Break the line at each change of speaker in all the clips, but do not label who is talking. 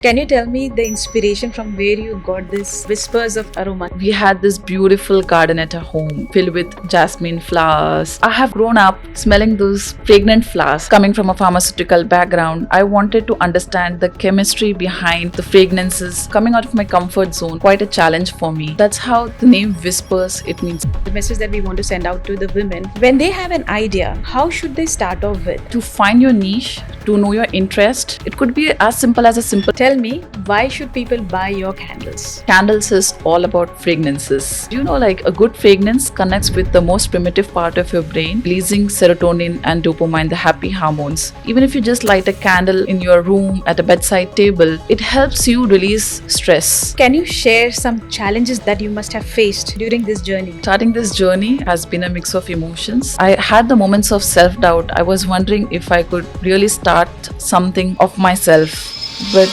Can you tell me the inspiration from where you got this whispers of aroma?
We had this beautiful garden at our home filled with jasmine flowers. I have grown up smelling those fragrant flowers coming from a pharmaceutical background. I wanted to understand the chemistry behind the fragrances coming out of my comfort zone. Quite a challenge for me. That's how the name Whispers, it means
The message that we want to send out to the women. When they have an idea, how should they start off with?
to find your niche, to know your interest. It could be as simple as a simple
Tell me, why should people buy your candles?
candles is all about fragrances. You know, like a good fragrance connects with the most primitive part of your brain, releasing serotonin and dopamine, the happy hormones. Even if you just light a candle in your room at a bedside table, it helps you release stress.
Can you share some challenges that you must have faced during this journey?
Starting this journey has been a mix of emotions. I had the moments of self doubt. I was wondering if I could really start something of myself. But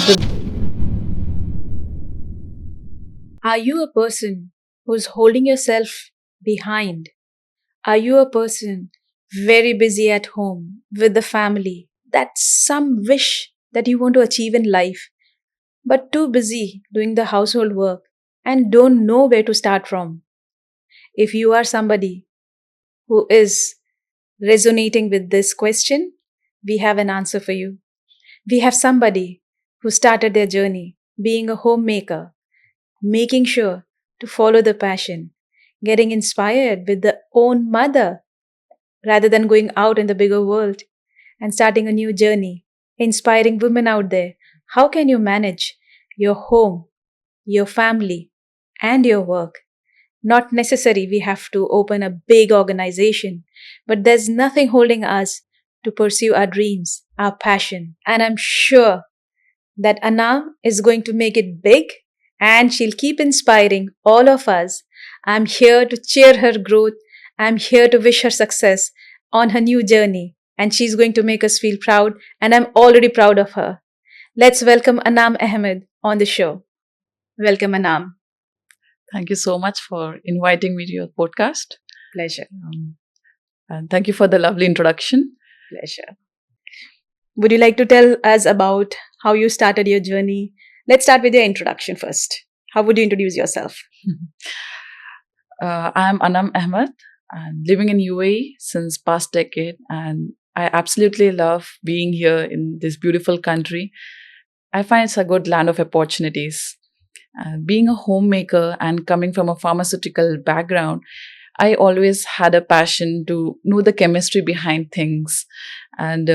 the
Are you a person who's holding yourself behind? Are you a person very busy at home with the family? That's some wish that you want to achieve in life, but too busy doing the household work and don't know where to start from. If you are somebody who is resonating with this question, we have an answer for you. We have somebody who started their journey being a homemaker, making sure to follow the passion, getting inspired with the own mother rather than going out in the bigger world and starting a new journey, inspiring women out there. How can you manage your home, your family, and your work? Not necessary we have to open a big organization, but there's nothing holding us to pursue our dreams, our passion. And I'm sure that Anam is going to make it big and she'll keep inspiring all of us. I'm here to cheer her growth. I'm here to wish her success on her new journey. And she's going to make us feel proud. And I'm already proud of her. Let's welcome Anam Ahmed on the show. Welcome, Anam.
thank you so much for inviting me to your podcast.
Pleasure.
And thank you for the lovely introduction.
Pleasure. Would you like to tell us about how you started your journey? Let's start with your introduction first. How would you introduce yourself?
I'm Anam Ahmed. I'm living in UAE since past decade, and I absolutely love being here in this beautiful country. I find it's a good land of opportunities. Being a homemaker and coming from a pharmaceutical background, I always had a passion to know the chemistry behind things, and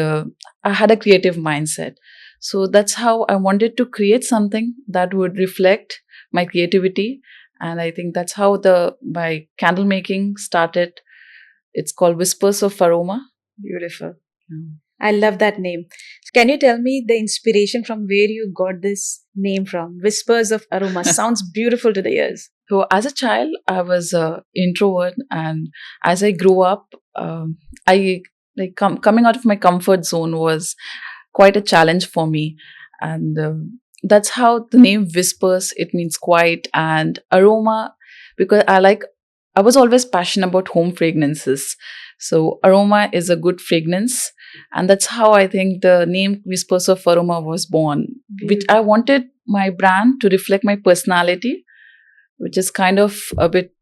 I had a creative mindset. So that's how I wanted to create something that would reflect my creativity, and I think that's how the my candle making started. It's called Whispers of Aroma.
Beautiful.
Yeah.
I love that name. Can you tell me the inspiration from where you got this name from? Whispers of Aroma sounds beautiful to the ears.
So as a child, I was a introvert, and as I grew up, I like coming out of my comfort zone was quite a challenge for me, and that's how the name Whispers. It means quiet and aroma, because I was always passionate about home fragrances. So aroma is a good fragrance, and that's how I think the name Whispers of Aroma was born. Which I wanted my brand to reflect my personality, which is kind of a bit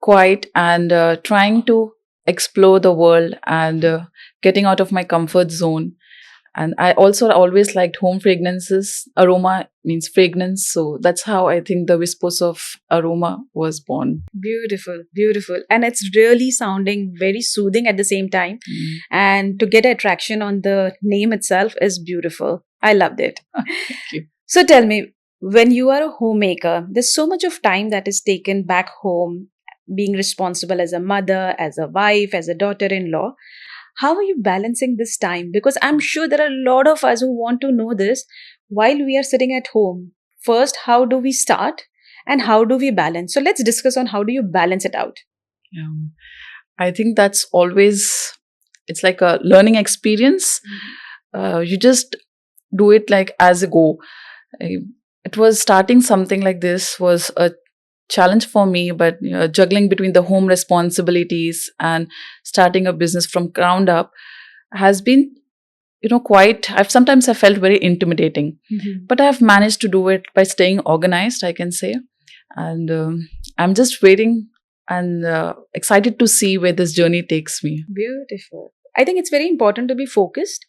quiet and trying to explore the world and getting out of my comfort zone. And I also always liked home fragrances. Aroma means fragrance. So that's how I think the Whispers of Aroma was born.
Beautiful, beautiful. And it's really sounding very soothing at the same time. And to get attraction on the name itself is beautiful. I loved it.
Thank you.
So tell me, when you are a homemaker, there's so much of time that is taken back home, being responsible as a mother, as a wife, as a daughter in law. How are you balancing this time? Because I'm sure there are a lot of us who want to know this while we are sitting at home. First, how do we start and how do we balance? So let's discuss on how do you balance it out.
Yeah. I think that's always, it's like a learning experience. You just do it like as a go. It was starting something like this was a challenge for me, but juggling between the home responsibilities and starting a business from ground up has been quite, I felt very intimidating, but I've managed to do it by staying organized, I can say. And I'm just waiting and excited to see where this journey takes me.
Beautiful. I think it's very important to be focused.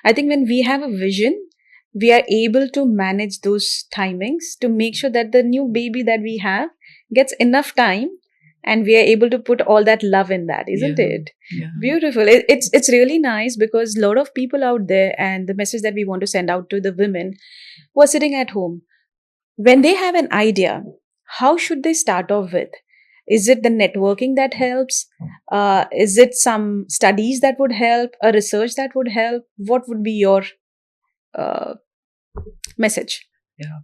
I think when we have a vision, we are able to manage those timings to make sure that the new baby that we have gets enough time, and we are able to put all that love in that, isn't
Yeah.
it?
Yeah.
Beautiful. It's really nice, because a lot of people out there, and the message that we want to send out to the women who are sitting at home, when they have an idea, how should they start off with? Is it the networking that helps? Is it some studies that would help? A research that would help? What would be your uh, message?
Yeah.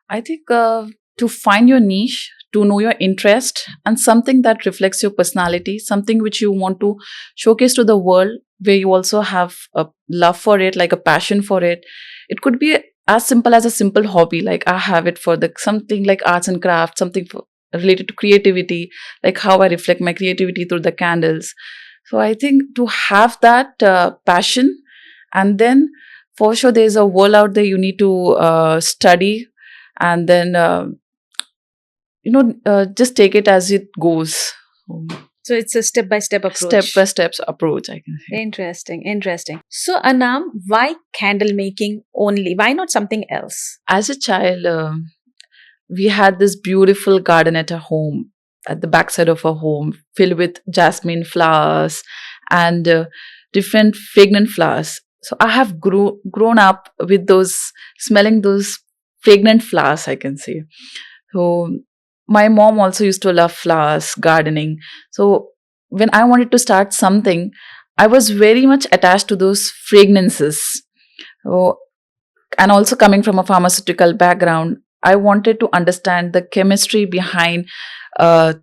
I think to find your niche, to know your interest, and something that reflects your personality, something which you want to showcase to the world, where you also have a love for it, like a passion for it. It could be as simple as a simple hobby, like I have it for the something like arts and crafts, something related to creativity, like how I reflect my creativity through the candles. So I think to have that passion, and then for sure there's a world out there you need to study, and then just take it as it goes.
So it's a step by step approach.
Step by steps approach, I can say.
Interesting, interesting. So Anam, why candle making only? Why not something else?
As a child, we had this beautiful garden at our home, at the backside of our home, filled with jasmine flowers and different fragrant flowers. So I have grown up with smelling those fragrant flowers, I can say. So my mom also used to love flowers, gardening. So when I wanted to start something, I was very much attached to those fragrances. So, and also coming from a pharmaceutical background, I wanted to understand the chemistry behind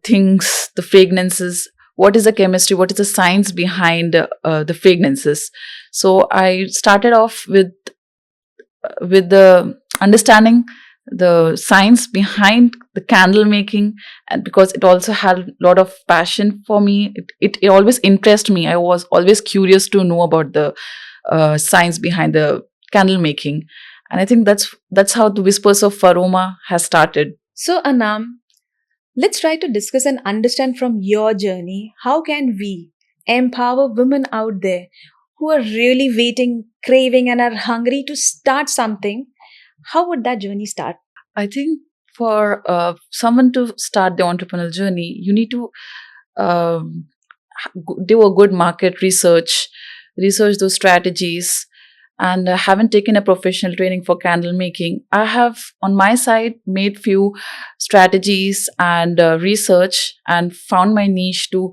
things, the fragrances. What is the chemistry? What is the science behind the fragrances? So I started off with the understanding the science behind the candle making, and because it also had a lot of passion for me, it always interested me. I was always curious to know about the science behind the candle making, and I think that's how the Whispers of Aroma has started.
So Anam, let's try to discuss and understand from your journey, how can we empower women out there who are really waiting, craving, and are hungry to start something? How would that journey start?
I think for someone to start the entrepreneurial journey, you need to um, do a good market research those strategies, and haven't taken a professional training for candle making. I have on my side made few strategies and research, and found my niche to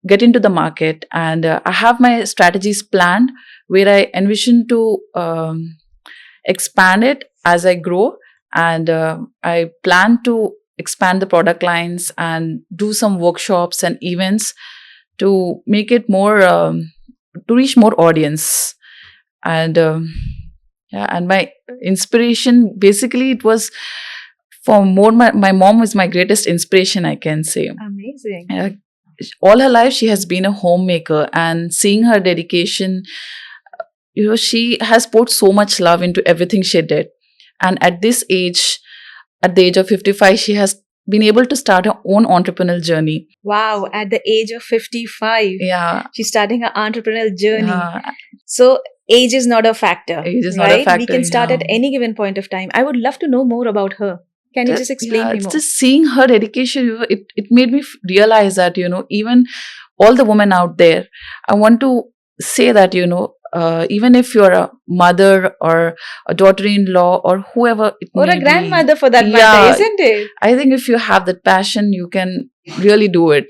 get into the market, and I have my strategies planned, where I envision to expand it as I grow, and I plan to expand the product lines and do some workshops and events to make it more to reach more audience. And yeah, and my inspiration, basically it was for more, my mom was my greatest inspiration, I can say.
Amazing.
All her life she has been a homemaker, and seeing her dedication, she has put so much love into everything she did. And at this age, at the age of 55, she has been able to start her own entrepreneurial journey.
Wow, at the age of 55,
Yeah.
she's starting her entrepreneurial journey.
Yeah.
So, age is not a factor.
Age is not a
We
factor,
can start at
yeah.
any given point of time. I would love to know more about her. Can you just explain me
it's
more?
just seeing her dedication, it made me realize that, even all the women out there, I want to say that, even if you're a mother or a daughter-in-law or whoever it
Or
may
a grandmother
be,
for that
Yeah.
matter, isn't it?
I think if you have that passion, you can really do it.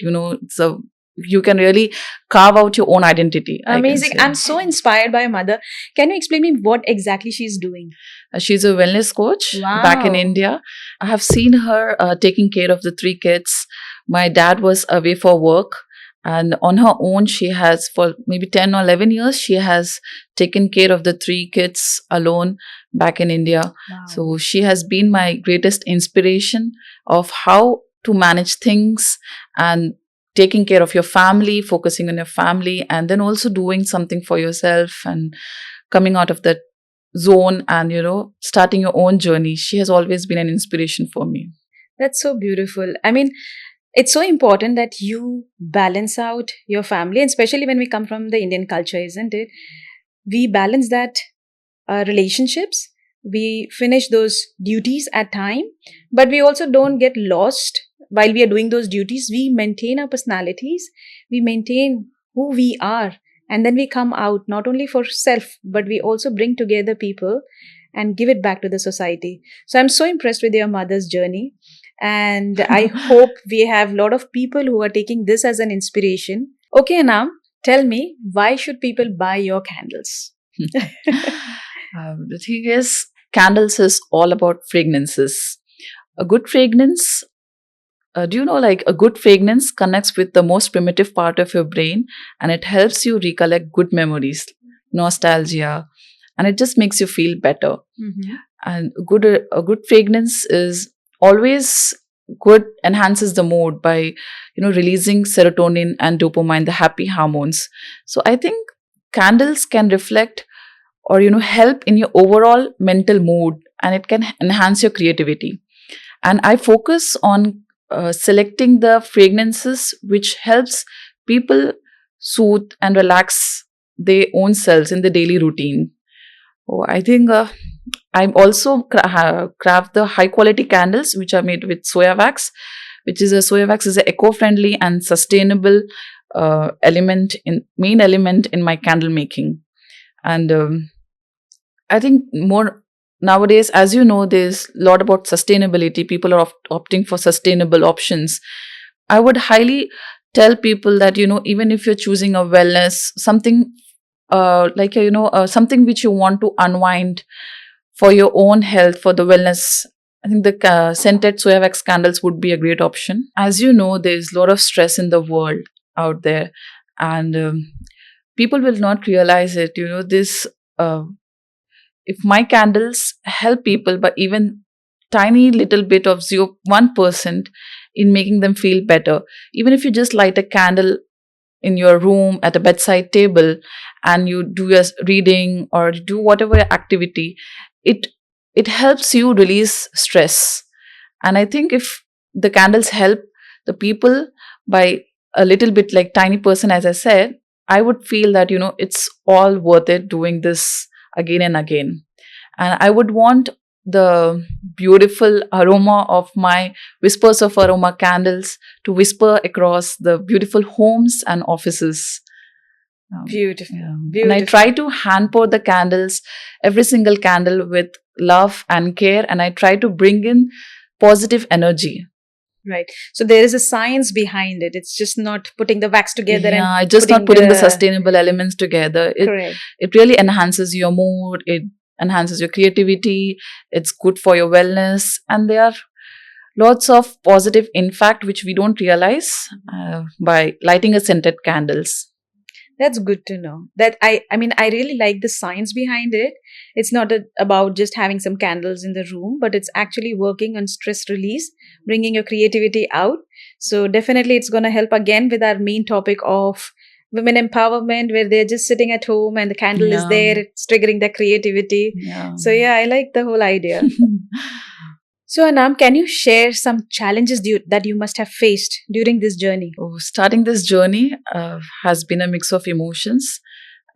So you can really carve out your own identity. I can
Amazing.
say.
I'm so inspired by your mother. Can you explain me what exactly she's doing?
She's a wellness coach back in
Wow.
India. I have seen her taking care of the 3 kids. My dad was away for work, and on her own, she has, for maybe 10 or 11 years, she has taken care of the 3 kids alone back in India.
Wow.
So she has been my greatest inspiration of how to manage things, and taking care of your family, focusing on your family, and then also doing something for yourself, and coming out of that zone and, starting your own journey. She has always been an inspiration for me.
That's so beautiful. I mean, it's so important that you balance out your family, and especially when we come from the Indian culture, isn't it? We balance that relationships. We finish those duties at time, but we also don't get lost while we are doing those duties. We maintain our personalities, we maintain who we are, and then we come out not only for self, but we also bring together people and give it back to the society. So I'm so impressed with your mother's journey, and I hope we have a lot of people who are taking this as an inspiration. Okay, Anam, tell me, why should people buy your candles?
The thing is, candles is all about fragrances. A good fragrance, do you know, like a good fragrance connects with the most primitive part of your brain, and it helps you recollect good memories, nostalgia, and it just makes you feel better.
Mhm.
And a good fragrance is always good, enhances the mood by, releasing serotonin and dopamine, the happy hormones. So I think candles can reflect or, help in your overall mental mood, and it can enhance your creativity. And I focus on selecting the fragrances which helps people soothe and relax their own selves in the daily routine. Oh, I think I also craft the high quality candles which are made with soya wax, which is a soya wax is an eco friendly and sustainable main element in my candle making. And I think more nowadays, as you know, there's a lot about sustainability. People are opting for sustainable options. I would highly tell people that, even if you're choosing a wellness, something something which you want to unwind for your own health, for the wellness, I think the scented soya wax candles would be a great option. As you know, there's a lot of stress in the world out there, and people will not realize it. This. If my candles help people by even tiny little bit of 1% in making them feel better, even if you just light a candle in your room at a bedside table and you do your reading or do whatever activity, it it helps you release stress. And I think if the candles help the people by a little bit, like tiny person, as I said, I would feel that, it's all worth it doing this again and again. And I would want the beautiful aroma of my whispers of aroma candles to whisper across the beautiful homes and offices.
Beautiful.
Yeah. And I
Beautiful.
try to hand pour the candles, every single candle, with love and care, and I try to bring in positive energy.
Right. So there is a science behind it. It's just not putting the wax together and
Yeah, just not putting the sustainable elements together.
correct.
It really enhances your mood, it enhances your creativity, it's good for your wellness, and there are lots of positive impact which we don't realize by lighting a scented candles.
That's good to know. That I mean, I really like the science behind it. It's not about just having some candles in the room, but it's actually working on stress release, bringing your creativity out. So definitely, it's going to help again with our main topic of women empowerment, where they're just sitting at home and the candle is
Yeah.
there, it's triggering their creativity.
Yeah.
So yeah, I like the whole idea. So Anam, can you share some challenges that you must have faced during this journey?
Oh, starting this journey has been a mix of emotions.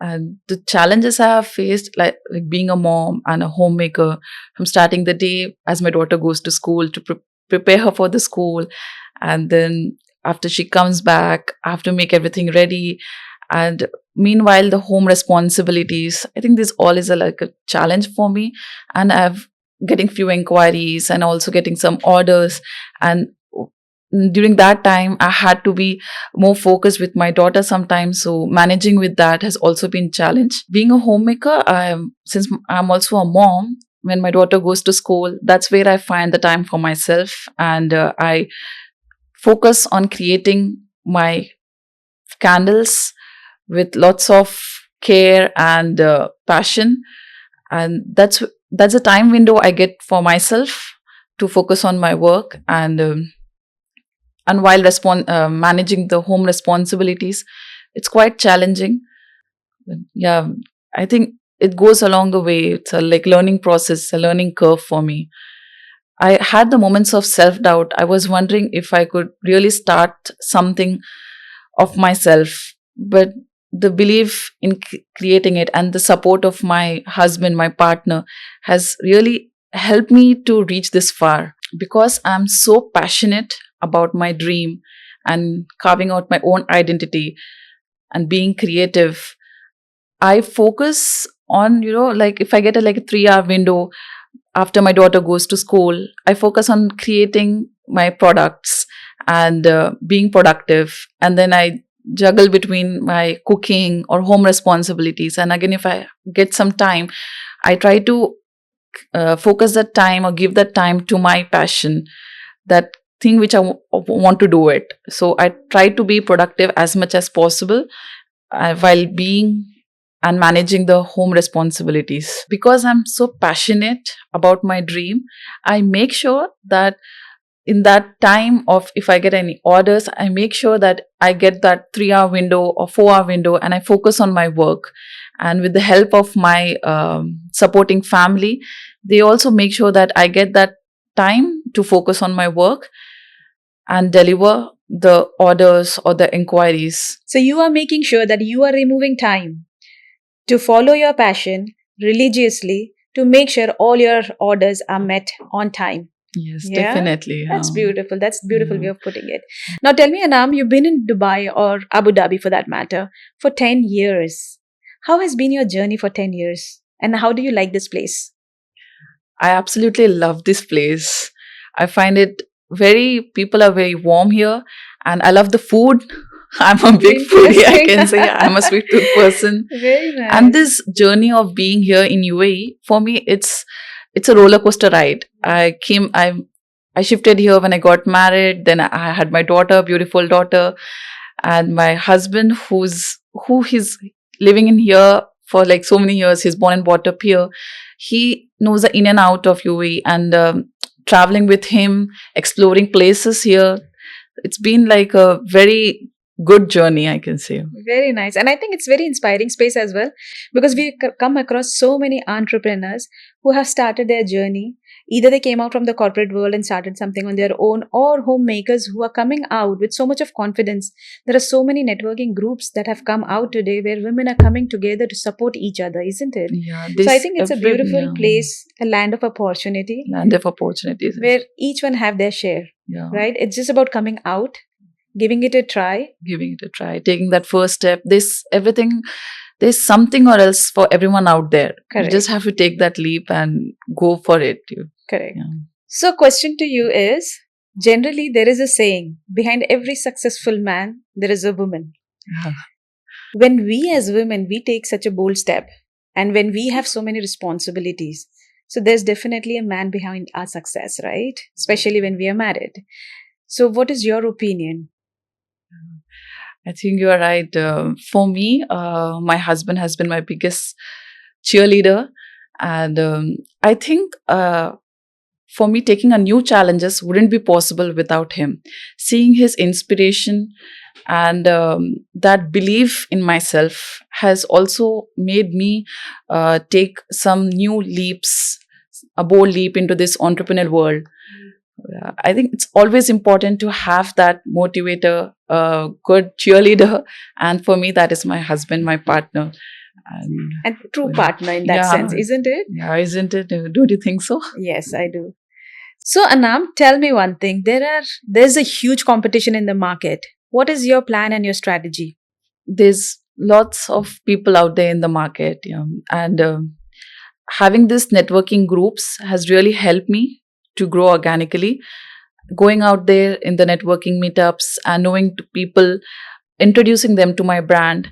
And the challenges I have faced, like being a mom and a homemaker, from starting the day as my daughter goes to school to prepare her for the school. And then after she comes back, I have to make everything ready. And meanwhile, the home responsibilities, I think this all is like a challenge for me. And I've getting few inquiries and also getting some orders. And during that time, I had to be more focused with my daughter sometimes. So managing with that has also been challenge. Being a homemaker, since I'm also a mom, when my daughter goes to school, that's where I find the time for myself, and I focus on creating my candles with lots of care and passion, and that's a time window I get for myself to focus on my work. And while managing the home responsibilities, it's quite challenging. Yeah, I think it goes along the way. It's a like learning process, a learning curve for me. I had the moments of self doubt. I was wondering if I could really start something of myself, but the belief in creating it and the support of my husband, my partner, has really helped me to reach this far because I'm so passionate about my dream and carving out my own identity and being creative. I focus on, like if I get a like a 3 hour window after my daughter goes to school, I focus on creating my products and being productive. And then I juggle between my cooking or home responsibilities. And again, if I get some time, I try to focus that time or give that time to my passion, that thing which I want to do it. So I try to be productive as much as possible while being and managing the home responsibilities. Because I'm so passionate about my dream, I make sure that in that time of if I get any orders, I make sure that I get that 3 hour window or 4 hour window and I focus on my work. And with the help of my supporting family, they also make sure that I get that time to focus on my work and deliver the orders or the inquiries.
So you are making sure that you are removing time to follow your passion religiously to make sure all your orders are met on time.
Yes,
Yeah,
definitely.
That's beautiful. That's a beautiful way
Yeah.
of putting it. Now tell me, Anam, you've been in Dubai or Abu Dhabi for that matter for 10 years. How has been your journey for 10 years? And how do you like this place?
I absolutely love this place. I find it people are very warm here, and I love the food. I'm a big foodie, I can say. I'm a sweet tooth person.
Very nice.
And this journey of being here in UAE, for me, it's a roller coaster ride. I shifted here when I got married. Then I had my daughter, beautiful daughter, and my husband, he's living in here for like so many years. He's born and brought up here. He knows the in and out of UAE, and traveling with him, exploring places here. It's been like a very good journey, I can say.
Very nice. And I think it's very inspiring space as well because we come across so many entrepreneurs who have started their journey. Either they came out from the corporate world and started something on their own, or homemakers who are coming out with so much of confidence. There are so many networking groups that have come out today where women are coming together to support each other, isn't it?
Yeah,
So I think it's a beautiful place, a land of opportunity,
land of opportunities.
where each one have their share,
Yeah,
right? It's just about coming out, giving it a try.
giving it a try, taking that first step. There's something or else for everyone out there.
Correct.
You just have to take that leap and go for it.
Correct.
Yeah.
So, question to you is, generally there is a saying, behind every successful man there is a woman.
Yeah.
When we as women, we take such a bold step, and when we have so many responsibilities, so there's definitely a man behind our success, right? Especially when we are married. So what is your opinion?
I think you are right. For me, my husband has been my biggest cheerleader. And I think for me, taking on new challenges wouldn't be possible without him. Seeing his inspiration and that belief in myself has also made me take some new leaps, a bold leap into this entrepreneurial world. I think it's always important to have that motivator, a good cheerleader. And for me, that is my husband, my partner.
And true partner in that
Yeah.
sense, isn't it?
Yeah, isn't it? Don't you think so?
Yes, I do. So Anam, tell me one thing. There's a huge competition in the market. What is your plan and your strategy?
There's lots of people out there in the market, and having this networking groups has really helped me to grow organically. Going out there in the networking meetups and knowing to people, introducing them to my brand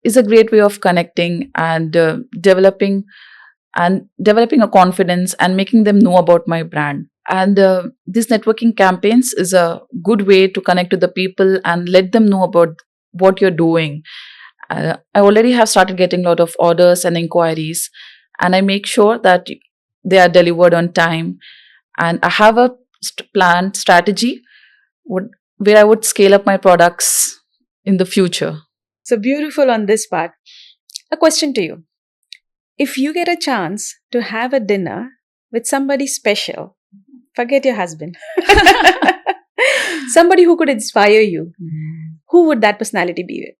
is a great way of connecting and developing a confidence and making them know about my brand. And these networking campaigns is a good way to connect to the people and let them know about what you're doing. I already have started getting a lot of orders and inquiries, and I make sure that they are delivered on time. And I have a planned strategy where I would scale up my products in the future.
So beautiful on this part. A question to you. if you get a chance to have a dinner with somebody special, forget your husband, somebody who could inspire you, who would that personality be with?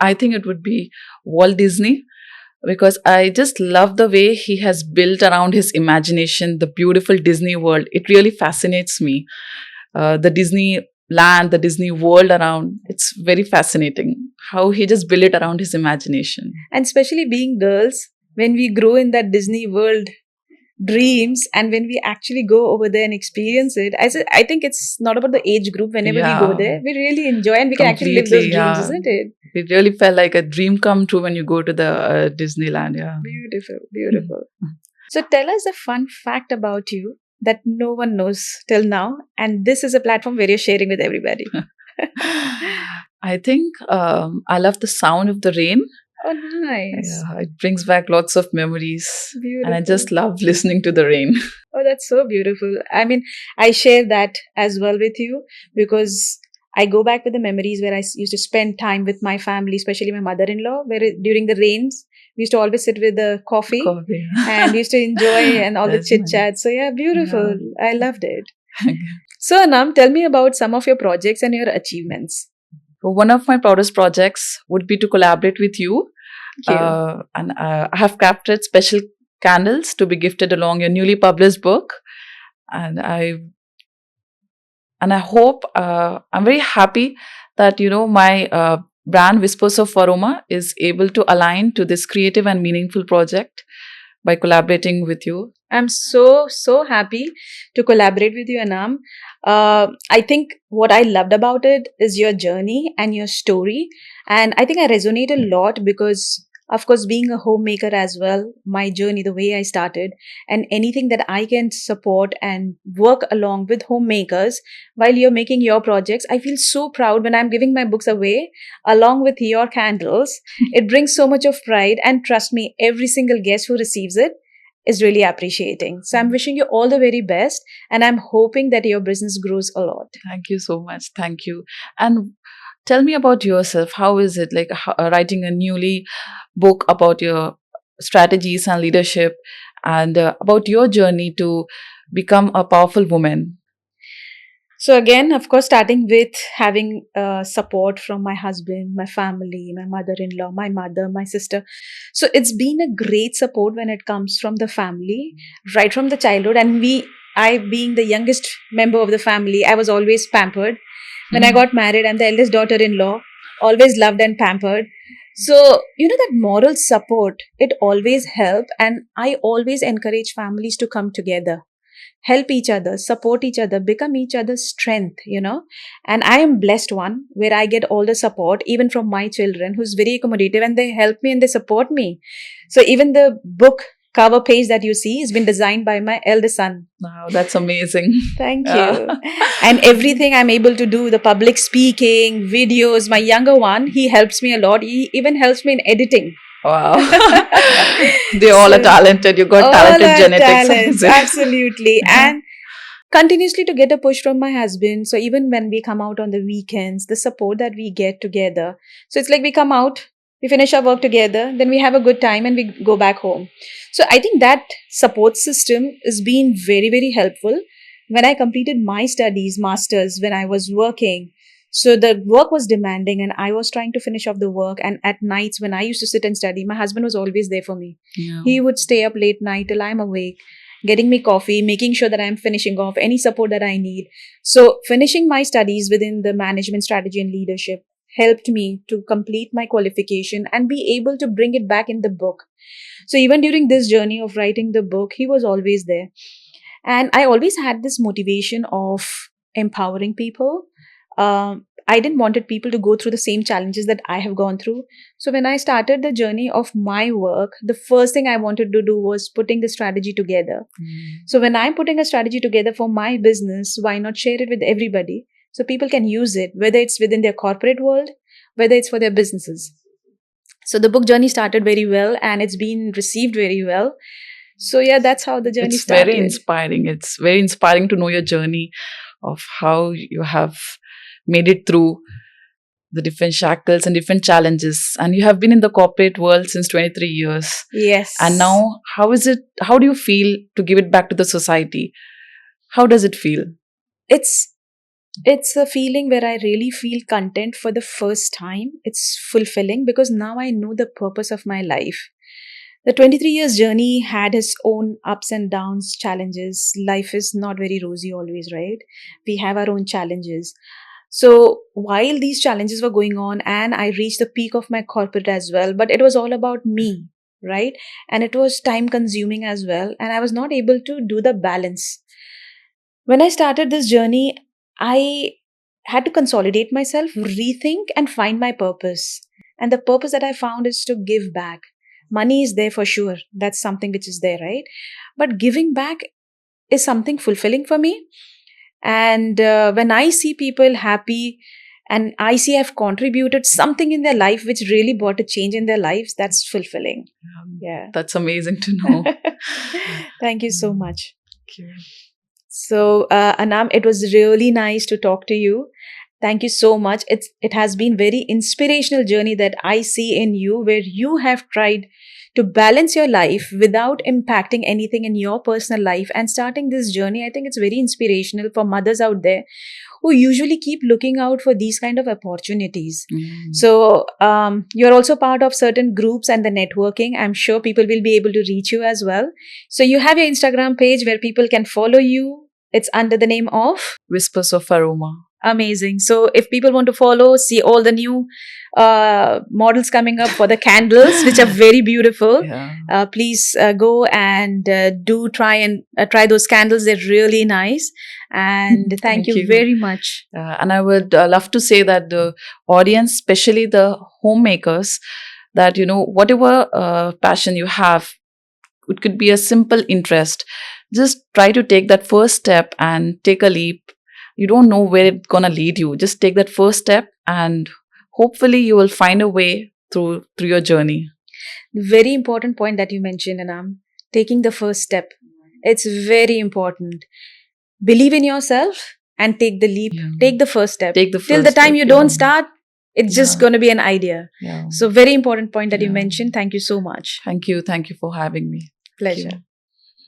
I think it would be Walt Disney, because I just love the way he has built around his imagination the beautiful Disney world. It really fascinates me. The Disney land, the Disney world around, it's very fascinating how he just built it around his imagination.
And especially being girls, when we grow in that Disney world dreams and when we actually go over there and experience it, I think it's not about the age group. Whenever we go
Yeah,
there, we really enjoy and we can actually live those
completely.
dreams,
Yeah,
isn't it?
it really felt like a dream come true when you go to the Disneyland. Yeah.
Beautiful, beautiful. So tell us a fun fact about you that no one knows till now, and this is a platform where you're sharing with everybody.
I think I love the sound of the rain.
Oh, nice.
Yeah, it brings back lots of memories, and I just
Beautiful.
love listening to the rain.
Oh, that's so beautiful. I mean, I share that as well with you because I go back with the memories where used to spend time with my family, especially my mother-in-law, where during the rains, we used to always sit with the coffee
Coffee.
and we used to enjoy and all the
That's
chit
nice.
chat. So yeah, beautiful.
Yeah.
I loved it. So Anam, tell me about some of your projects and your achievements.
One of my proudest projects would be to collaborate with you.
Thank you.
And I have crafted special candles to be gifted along your newly published book. And I hope I'm very happy that my brand Whispers of Aroma is able to align to this creative and meaningful project by collaborating with you.
I'm so happy to collaborate with you, Anam. I think what I loved about it is your journey and your story, and I think I resonate a lot because, of course, being a homemaker as well, my journey, the way I started, and anything that I can support and work along with homemakers while you're making your projects, I feel so proud when I'm giving my books away along with your candles. It brings so much of pride, and trust me, every single guest who receives it is really appreciating. So I'm wishing you all the very best and I'm hoping that your business grows a lot.
Thank you so much. Thank you. And tell me about yourself. How is it like writing a newly book about your strategies and leadership, and about your journey to become a powerful woman?
So again, of course, starting with having support from my husband, my family, my mother-in-law, my mother, my sister. So it's been a great support when it comes from the family, right from the childhood. And I being the youngest member of the family, I was always pampered. When I got married, I'm the eldest daughter-in-law, always loved and pampered. So, that moral support, it always helped. And I always encourage families to come together, help each other, support each other, become each other's strength. And I am blessed one where I get all the support, even from my children, who's very accommodative and they help me and they support me. So even the book cover page that you see has been designed by my eldest son.
Wow, that's amazing.
Thank
Yeah.
you. And everything I'm able to do, the public speaking, videos, my younger one, he helps me a lot. He even helps me in editing.
Wow. They all are
So,
talented. You got
all
talented
our
genetics.
talents, absolutely. And continuously to get a push from my husband. So even when we come out on the weekends, the support that we get together. So it's like we come out, we finish our work together, then we have a good time and we go back home. So I think that support system has been very, very helpful. When I completed my studies, masters, when I was working, so the work was demanding and I was trying to finish off the work. And at nights when I used to sit and study, my husband was always there for me.
Yeah.
He would stay up late night till I'm awake, getting me coffee, making sure that I'm finishing off any support that I need. So finishing my studies within the management strategy and leadership helped me to complete my qualification and be able to bring it back in the book. So even during this journey of writing the book, he was always there. And I always had this motivation of empowering people. I didn't wanted people to go through the same challenges that I have gone through. So when I started the journey of my work, the first thing I wanted to do was putting the strategy together. So when I'm putting a strategy together for my business, why not share it with everybody so people can use it, whether it's within their corporate world, whether it's for their businesses. So the book journey started very well and it's been received very well. So yeah, that's how the journey
It's
started.
very inspiring. It's very inspiring to know your journey of how you have made it through. the different shackles and different challenges. And you have been in the corporate world since 23 years.
Yes.
And now, how do you feel to give it back to the society? How does it feel?
it's it's a feeling where I really feel content for the first time. It's fulfilling because now I know the purpose of my life. The 23 years journey had its own ups and downs, challenges. Life is not very rosy always, right? We have our own challenges. So while these challenges were going on, and I reached the peak of my corporate as well, but it was all about me, right? And it was time consuming as well. And I was not able to do the balance. When I started this journey, I had to consolidate myself, rethink, and find my purpose. And the purpose that I found is to give back. Money is there for sure. That's something which is there, right? But giving back is something fulfilling for me. And when I see people happy and I see I've contributed something in their life which really brought a change in their lives, that's fulfilling. Yeah.
That's amazing to know.
Thank you so much.
Thank you.
So, Anam, it was really nice to talk to you. Thank you so much. It has been very inspirational journey that I see in you, where you have tried to balance your life without impacting anything in your personal life and starting this journey. I think it's very inspirational for mothers out there who usually keep looking out for these kind of opportunities. So you're also part of certain groups and the networking. I'm sure people will be able to reach you as well. So you have your Instagram page where people can follow you. It's under the name of
Whispers of Aroma.
Amazing. So if people want to follow, see all the new models coming up for the candles, which are very beautiful.
Yeah.
Please go and do try those candles. They're really nice. And thank you very much.
And I would love to say that the audience, especially the homemakers, that whatever passion you have, it could be a simple interest. Just try to take that first step and take a leap. You don't know where it's gonna lead you. Just take that first step, and hopefully you will find a way through your journey.
Very important point that you mentioned, Anam. Taking the first step. It's very important. Believe in yourself and take the leap.
Yeah.
Take the first step.
Take the
Till
first
the time
step,
you
yeah.
don't start, it's just
Yeah.
going to be an idea.
Yeah.
So very important point that you
Yeah.
mentioned. Thank you so much.
Thank you for having me.
Pleasure.